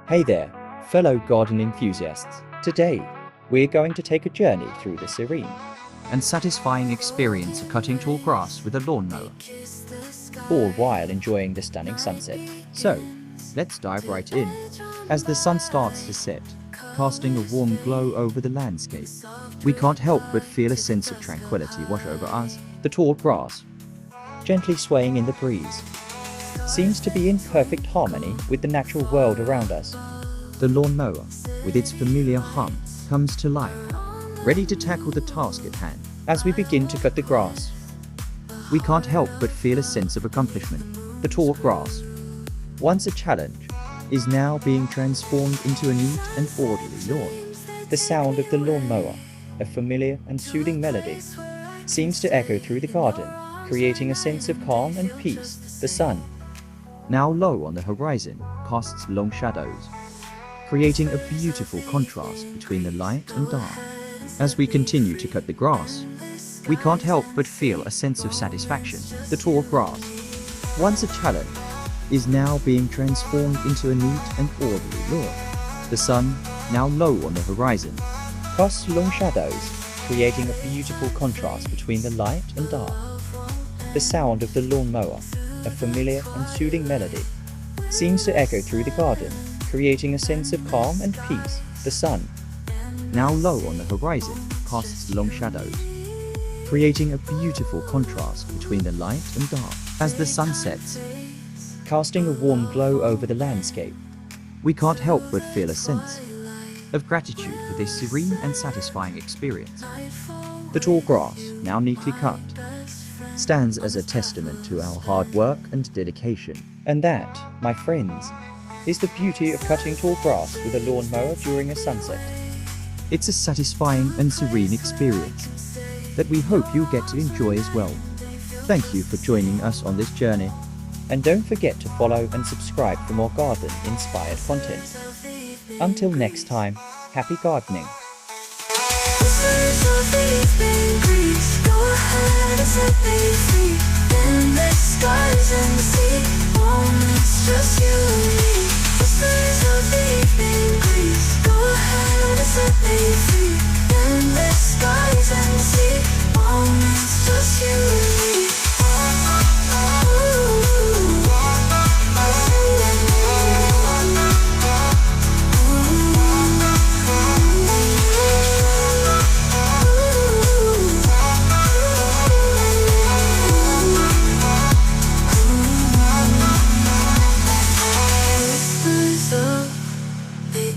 Hey there, fellow garden enthusiasts. Today, we're going to take a journey through the serene and satisfying experience of cutting tall grass with a lawnmower. all while enjoying the stunning sunset. So, let's dive right in. As the sun starts to set, casting a warm glow over the landscape, we can't help but feel a sense of tranquility wash over us. The tall grass, gently swaying in the breeze, seems to be in perfect harmony with the natural world around us. The lawnmower, with its familiar hum, comes to life, ready to tackle the task at hand. As we begin to cut the grass, We can't help but feel a sense of accomplishment. the tall grass, once a challenge, Is now being transformed into a neat and orderly lawn. the sound of the lawnmower, a familiar and soothing melody, seems to echo through the garden, creating a sense of calm and peace. The sun, Now low on the horizon, casts long shadows, creating a beautiful contrast between the light and dark. As we continue to cut the grass, we can't help but feel a sense of satisfaction. the tall grass, once a challenge, Is now being transformed into a neat and orderly lawn. The sun, now low on the horizon, casts long shadows, creating a beautiful contrast between the light and dark. The sound of the lawnmower, a familiar and soothing melody, seems to echo through the garden, creating a sense of calm and peace. The sun, now low on the horizon, casts long shadows, creating a beautiful contrast between the light and dark. As the sun sets, casting a warm glow over the landscape, we can't help but feel a sense of gratitude for this serene and satisfying experience. the tall grass, Now neatly cut, stands as a testament to our hard work and dedication. and that, my friends, is the beauty of cutting tall grass with a lawnmower during a sunset. It's a satisfying and serene experience that we hope you'll get to enjoy as well. Thank you for joining us on this journey. And don't forget to follow and subscribe for more garden-inspired content. Until next time, happy gardening. Go ahead and set me free. Endless skies and the sea. Moments just you and me. Whispers of the evening breeze. Go ahead and set me free. Endless skies and the sea. Moments just you and me.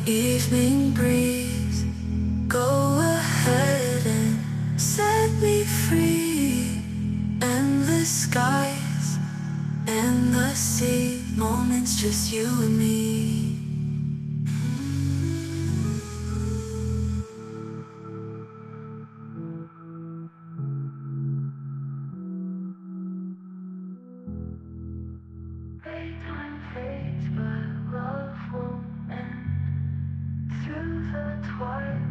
Evening breeze, go ahead and set me free. Endless skies and the sea, moments just you and me. Time fades, but love won't end. Through the twilight